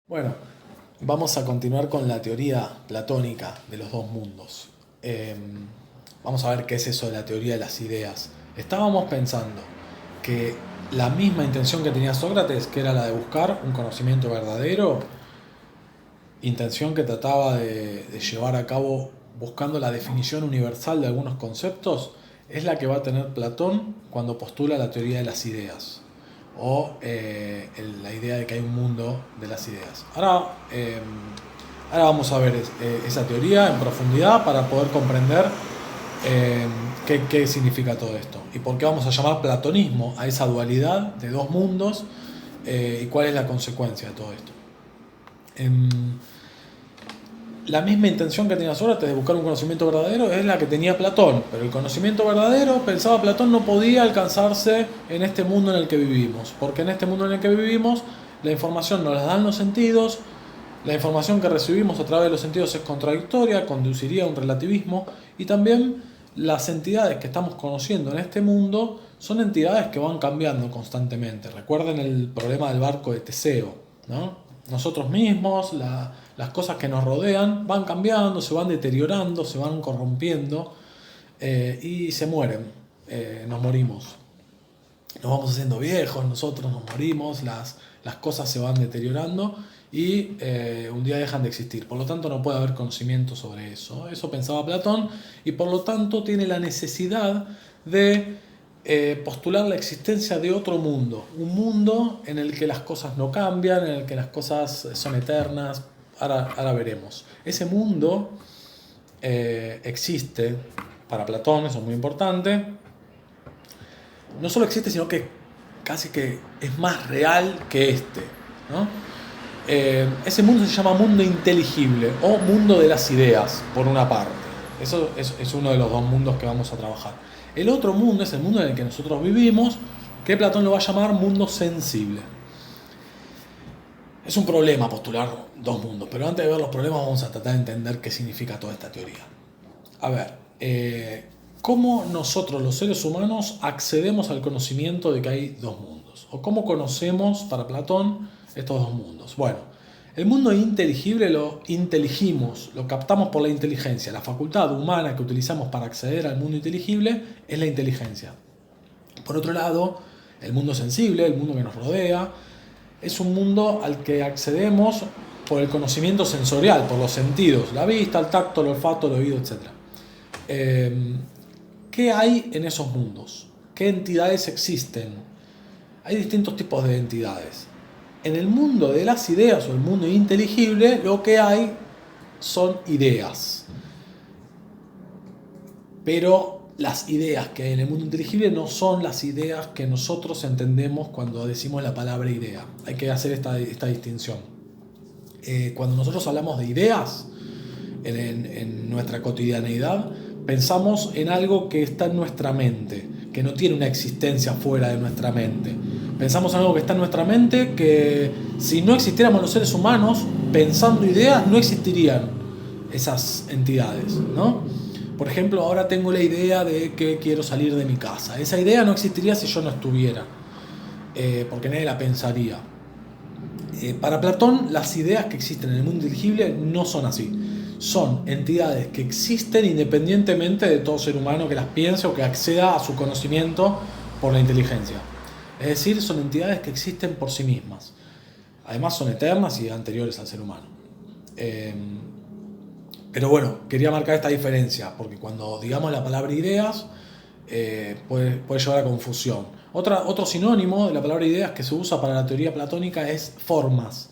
Bueno, vamos a continuar con la teoría platónica de los dos mundos. Vamos a ver qué es eso de la teoría de las ideas. Estábamos pensando que la misma intención que tenía Sócrates, que era la de buscar un conocimiento verdadero, intención que trataba de llevar a cabo buscando la definición universal de algunos conceptos, es la que va a tener Platón cuando postula la teoría de las ideas o la idea de que hay un mundo de las ideas. Ahora vamos a ver esa teoría en profundidad para poder comprender qué significa todo esto y por qué vamos a llamar platonismo a esa dualidad de dos mundos y cuál es la consecuencia de todo esto. La misma intención que tenía Sócrates de buscar un conocimiento verdadero es la que tenía Platón, pero el conocimiento verdadero, pensaba Platón, no podía alcanzarse en este mundo en el que vivimos, porque en este mundo en el que vivimos la información nos la dan los sentidos, la información que recibimos a través de los sentidos es contradictoria, conduciría a un relativismo, y también las entidades que estamos conociendo en este mundo son entidades que van cambiando constantemente. Recuerden el problema del barco de Teseo, ¿no? Nosotros mismos, las cosas que nos rodean van cambiando, se van deteriorando, se van corrompiendo y se mueren, nos morimos. Nos vamos haciendo viejos, nosotros nos morimos, las cosas se van deteriorando y un día dejan de existir. Por lo tanto no puede haber conocimiento sobre eso. Eso pensaba Platón y por lo tanto tiene la necesidad de postular la existencia de otro mundo. Un mundo en el que las cosas no cambian, en el que las cosas son eternas. Ahora veremos. Ese mundo existe para Platón, eso es muy importante. No solo existe, sino que casi que es más real que este, ¿no? Ese mundo se llama mundo inteligible o mundo de las ideas, por una parte. Eso es uno de los dos mundos que vamos a trabajar. El otro mundo es el mundo en el que nosotros vivimos, que Platón lo va a llamar mundo sensible. Es un problema postular dos mundos, pero antes de ver los problemas vamos a tratar de entender qué significa toda esta teoría. A ver, ¿cómo nosotros los seres humanos accedemos al conocimiento de que hay dos mundos? ¿O cómo conocemos, para Platón, estos dos mundos? Bueno, el mundo inteligible lo inteligimos, lo captamos por la inteligencia. La facultad humana que utilizamos para acceder al mundo inteligible es la inteligencia. Por otro lado, el mundo sensible, el mundo que nos rodea, es un mundo al que accedemos por el conocimiento sensorial, por los sentidos, la vista, el tacto, el olfato, el oído, etc. ¿Qué hay en esos mundos? ¿Qué entidades existen? Hay distintos tipos de entidades. En el mundo de las ideas o el mundo inteligible, lo que hay son ideas. Pero las ideas que hay en el mundo inteligible no son las ideas que nosotros entendemos cuando decimos la palabra idea. Hay que hacer esta distinción. Cuando nosotros hablamos de ideas en nuestra cotidianeidad, pensamos en algo que está en nuestra mente, que no tiene una existencia fuera de nuestra mente. Pensamos en algo que está en nuestra mente, que si no existiéramos los seres humanos pensando ideas, no existirían esas entidades, ¿no? Por ejemplo, ahora tengo la idea de que quiero salir de mi casa. Esa idea no existiría si yo no estuviera, porque nadie la pensaría. Para Platón, las ideas que existen en el mundo inteligible no son así. Son entidades que existen independientemente de todo ser humano que las piense o que acceda a su conocimiento por la inteligencia. Es decir, son entidades que existen por sí mismas. Además son eternas y anteriores al ser humano. Pero bueno, quería marcar esta diferencia, porque cuando digamos la palabra ideas, puede llevar a confusión. Otro sinónimo de la palabra ideas que se usa para la teoría platónica es formas,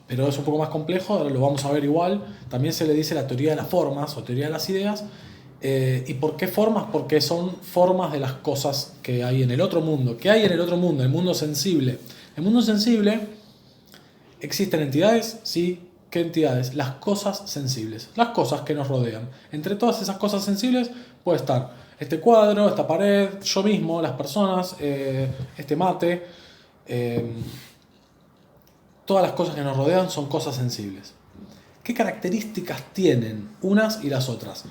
pero es un poco más complejo, ahora lo vamos a ver igual. También se le dice la teoría de las formas o teoría de las ideas. ¿Y por qué formas? Porque son formas de las cosas que hay en el otro mundo. ¿Qué hay en el otro mundo? El mundo sensible. El mundo sensible, ¿existen entidades? Sí. ¿Qué entidades? Las cosas sensibles, las cosas que nos rodean. Entre todas esas cosas sensibles puede estar este cuadro, esta pared, yo mismo, las personas, este mate. Todas las cosas que nos rodean son cosas sensibles. ¿Qué características tienen unas y las otras?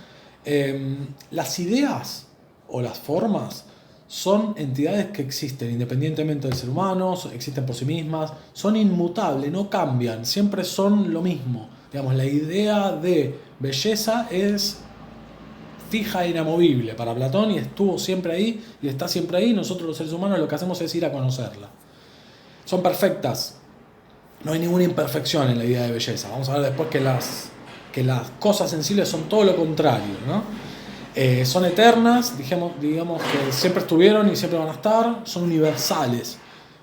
Las ideas o las formas son entidades que existen independientemente del ser humano, existen por sí mismas, son inmutables, no cambian, siempre son lo mismo. Digamos, la idea de belleza es fija e inamovible para Platón y estuvo siempre ahí y está siempre ahí. Nosotros los seres humanos lo que hacemos es ir a conocerla. Son perfectas, no hay ninguna imperfección en la idea de belleza. Vamos a ver después que las cosas sensibles son todo lo contrario, ¿no? Son eternas, digamos que siempre estuvieron y siempre van a estar, son universales.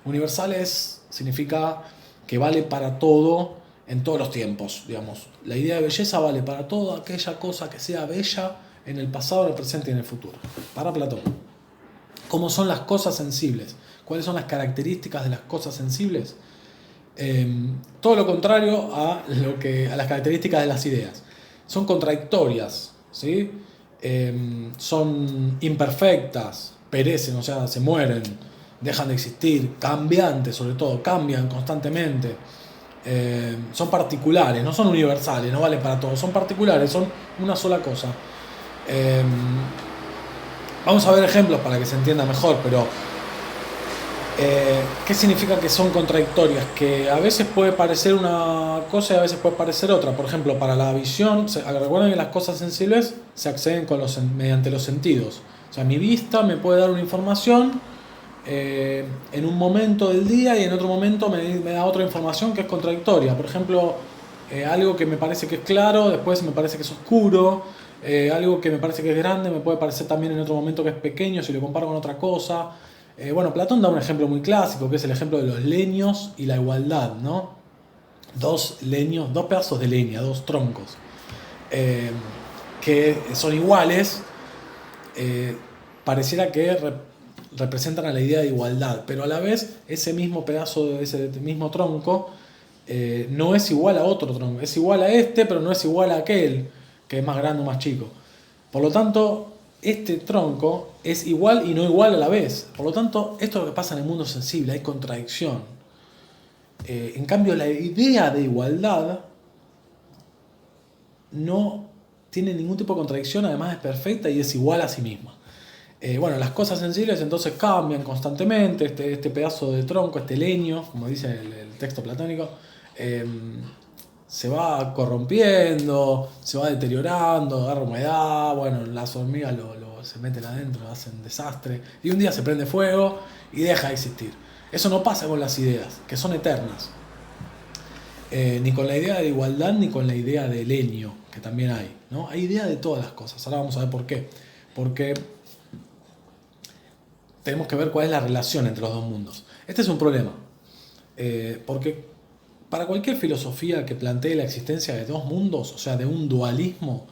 Universales significa que vale para todo en todos los tiempos, digamos. La idea de belleza vale para toda aquella cosa que sea bella en el pasado, en el presente y en el futuro. Para Platón. ¿Cómo son las cosas sensibles? ¿Cuáles son las características de las cosas sensibles? Todo lo contrario a las características de las ideas. Son contradictorias, ¿sí? Son imperfectas, perecen, o sea, se mueren, dejan de existir, cambiantes sobre todo, cambian constantemente, son particulares, no son universales, no valen para todos, son particulares, son una sola cosa. Vamos a ver ejemplos para que se entienda mejor, pero ¿qué significa que son contradictorias? Que a veces puede parecer una cosa y a veces puede parecer otra. Por ejemplo, para la visión, recuerden que las cosas sensibles se acceden mediante los sentidos. O sea, mi vista me puede dar una información en un momento del día y en otro momento me da otra información que es contradictoria. Por ejemplo, algo que me parece que es claro, después me parece que es oscuro. Algo que me parece que es grande me puede parecer también en otro momento que es pequeño si lo comparo con otra cosa. Bueno, Platón da un ejemplo muy clásico, que es el ejemplo de los leños y la igualdad, ¿no? Dos leños, dos pedazos de leña, dos troncos, que son iguales, pareciera que representan a la idea de igualdad, pero a la vez ese mismo pedazo, ese mismo tronco, no es igual a otro tronco, es igual a este, pero no es igual a aquel, que es más grande o más chico. Por lo tanto, este tronco es igual y no igual a la vez. Por lo tanto, esto es lo que pasa en el mundo sensible, hay contradicción. En cambio, la idea de igualdad no tiene ningún tipo de contradicción, además es perfecta y es igual a sí misma. Bueno, las cosas sensibles entonces cambian constantemente, este pedazo de tronco, este leño, como dice el texto platónico, se va corrompiendo, se va deteriorando, agarra humedad, bueno, las hormigas se meten adentro, hacen desastre, y un día se prende fuego y deja de existir. Eso no pasa con las ideas, que son eternas. Ni con la idea de igualdad, ni con la idea de leño, que también hay, ¿no? Hay idea de todas las cosas. Ahora vamos a ver por qué. Porque tenemos que ver cuál es la relación entre los dos mundos. Este es un problema, porque para cualquier filosofía que plantee la existencia de dos mundos, o sea, de un dualismo,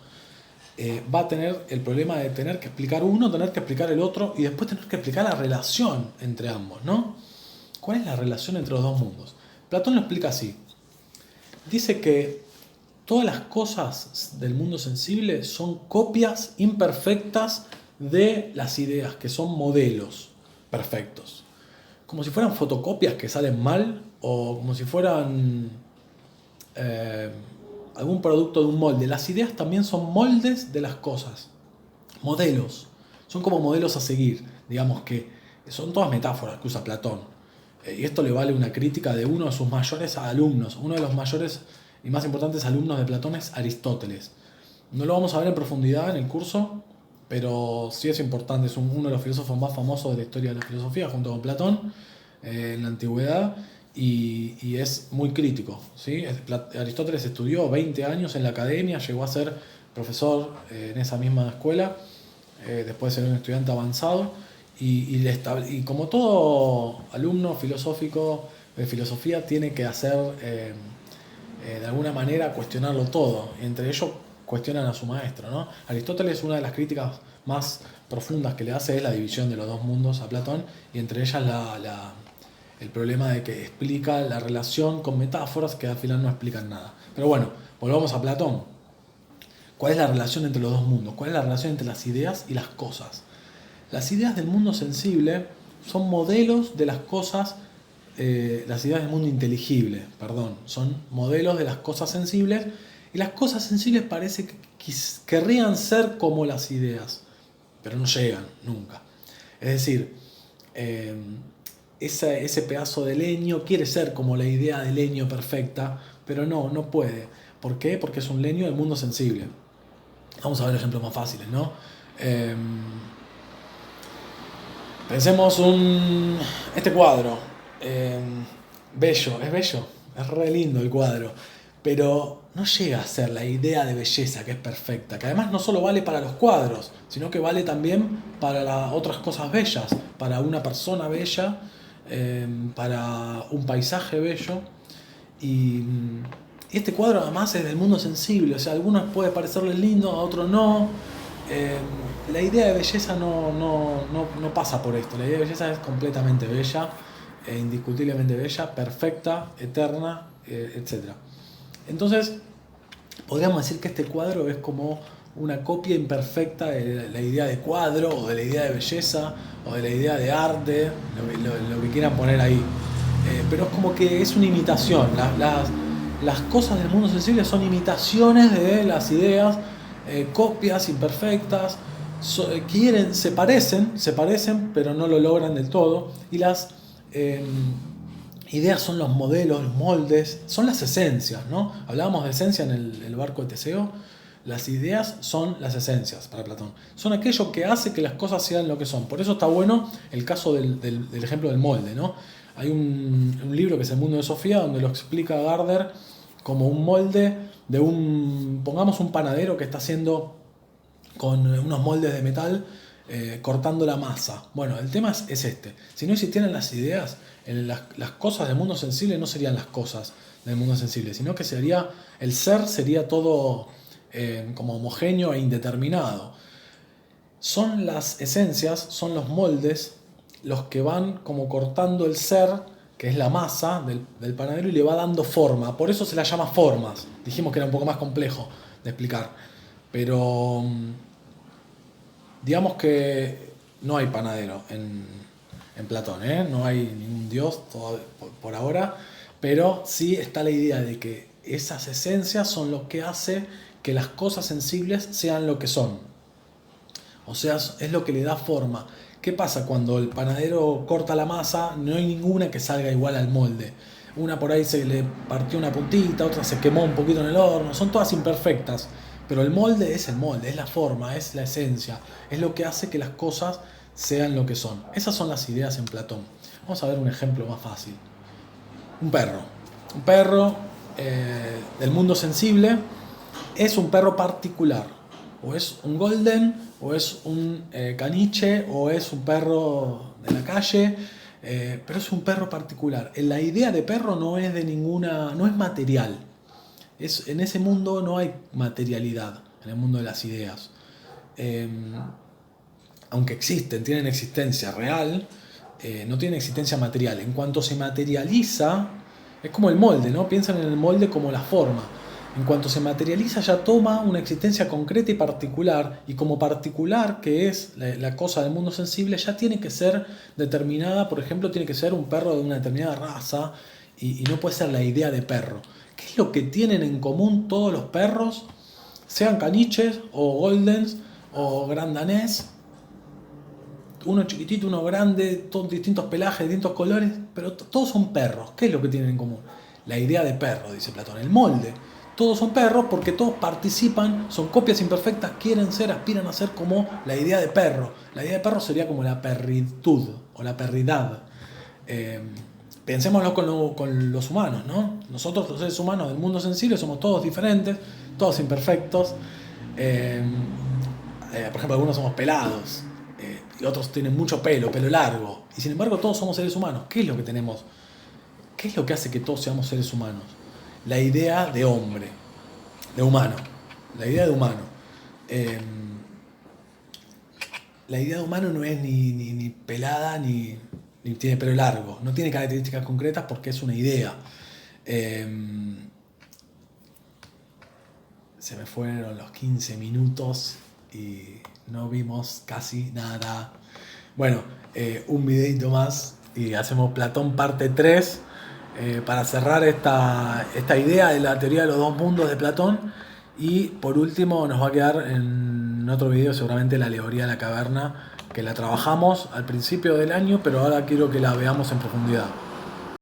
va a tener el problema de tener que explicar uno, tener que explicar el otro y después tener que explicar la relación entre ambos, ¿no? ¿Cuál es la relación entre los dos mundos? Platón lo explica así. Dice que todas las cosas del mundo sensible son copias imperfectas de las ideas, que son modelos perfectos. Como si fueran fotocopias que salen mal o como si fueran algún producto de un molde. Las ideas también son moldes de las cosas, modelos. Son como modelos a seguir, digamos que son todas metáforas que usa Platón. Y esto le vale una crítica de uno de sus mayores alumnos. Uno de los mayores y más importantes alumnos de Platón es Aristóteles. No lo vamos a ver en profundidad en el curso, pero sí es importante. Es uno de los filósofos más famosos de la historia de la filosofía, junto con Platón, en la antigüedad, y es muy crítico, ¿sí? Aristóteles estudió 20 años en la academia, llegó a ser profesor en esa misma escuela, después de ser un estudiante avanzado, y como todo alumno filosófico de filosofía tiene que hacer de alguna manera cuestionarlo todo, entre ellos cuestionan a su maestro, ¿no? Aristóteles, una de las críticas más profundas que le hace es la división de los dos mundos a Platón, y entre ellas el problema de que explica la relación con metáforas que al final no explican nada. Pero bueno, volvamos a Platón. ¿Cuál es la relación entre los dos mundos? ¿Cuál es la relación entre las ideas y las cosas? Las ideas del mundo sensible son modelos de las cosas, las ideas del mundo inteligible, perdón, son modelos de las cosas sensibles, y las cosas sensibles parece que querrían ser como las ideas, pero no llegan nunca. Es decir, ese pedazo de leño quiere ser como la idea de leño perfecta, pero no puede. ¿Por qué? Porque es un leño del mundo sensible. Vamos a ver ejemplos más fáciles, ¿no? Pensemos este cuadro. Bello, es re lindo el cuadro, pero no llega a ser la idea de belleza que es perfecta, que además no solo vale para los cuadros, sino que vale también para otras cosas bellas, para una persona bella, para un paisaje bello. Y este cuadro además es del mundo sensible, o sea, a algunos puede parecerles lindo, a otros no. La idea de belleza no pasa por esto, la idea de belleza es completamente bella, indiscutiblemente bella, perfecta, eterna, etc. Entonces, podríamos decir que este cuadro es como una copia imperfecta de la idea de cuadro, o de la idea de belleza, o de la idea de arte, lo que quieran poner ahí. Pero es como que es una imitación. Las cosas del mundo sensible son imitaciones de las ideas, copias imperfectas, se parecen, pero no lo logran del todo. Y las ideas son los modelos, los moldes, son las esencias, ¿no? Hablábamos de esencia en el barco de Teseo. Las ideas son las esencias para Platón. Son aquello que hace que las cosas sean lo que son. Por eso está bueno el caso del ejemplo del molde, ¿no? Hay un libro que es El mundo de Sofía, donde lo explica Gardner como un molde de pongamos un panadero que está haciendo con unos moldes de metal, cortando la masa. Bueno, el tema es este. Si no existieran las ideas, las cosas del mundo sensible no serían las cosas del mundo sensible, sino que el ser sería todo como homogéneo e indeterminado. Son las esencias, son los moldes, los que van como cortando el ser, que es la masa del panadero, y le va dando forma. Por eso se la llama formas. Dijimos que era un poco más complejo de explicar. Pero digamos que no hay panadero en Platón, ¿eh? No hay ningún dios por ahora, pero sí está la idea de que esas esencias son lo que hace que las cosas sensibles sean lo que son. O sea, es lo que le da forma. ¿Qué pasa cuando el panadero corta la masa? No hay ninguna que salga igual al molde. Una por ahí se le partió una puntita, otra se quemó un poquito en el horno, son todas imperfectas. Pero el molde, es la forma, es la esencia, es lo que hace que las cosas sean lo que son. Esas son las ideas en Platón. Vamos a ver un ejemplo más fácil. Un perro. Un perro del mundo sensible es un perro particular. O es un golden, o es un caniche, o es un perro de la calle, pero es un perro particular. La idea de perro no es material. En ese mundo no hay materialidad, en el mundo de las ideas. Aunque tienen existencia real, no tienen existencia material. En cuanto se materializa, es como el molde, ¿no? Piensan en el molde como la forma. En cuanto se materializa ya toma una existencia concreta y particular, y como particular que es la cosa del mundo sensible, ya tiene que ser determinada. Por ejemplo, tiene que ser un perro de una determinada raza, y no puede ser la idea de perro. ¿Qué es lo que tienen en común todos los perros? Sean caniches o goldens o gran danés, uno chiquitito, uno grande, todos distintos pelajes, distintos colores, pero todos son perros. ¿Qué es lo que tienen en común? La idea de perro, dice Platón, el molde. Todos son perros porque todos participan, son copias imperfectas, aspiran a ser como la idea de perro. La idea de perro sería como la perritud o la perridad. Pensémoslo con los humanos, ¿no? Nosotros, los seres humanos del mundo sensible, somos todos diferentes, todos imperfectos. Por ejemplo, algunos somos pelados, y otros tienen mucho pelo largo. Y sin embargo, todos somos seres humanos. ¿Qué es lo que tenemos? ¿Qué es lo que hace que todos seamos seres humanos? La idea de hombre, de humano. La idea de humano. La idea de humano no es ni pelada ni tiene pelo largo. No tiene características concretas porque es una idea. Se me fueron los 15 minutos y no vimos casi nada. Bueno, un videito más y hacemos Platón parte 3 para cerrar esta idea de la teoría de los dos mundos de Platón. Y por último nos va a quedar en otro video seguramente la alegoría de la caverna, que la trabajamos al principio del año, pero ahora quiero que la veamos en profundidad.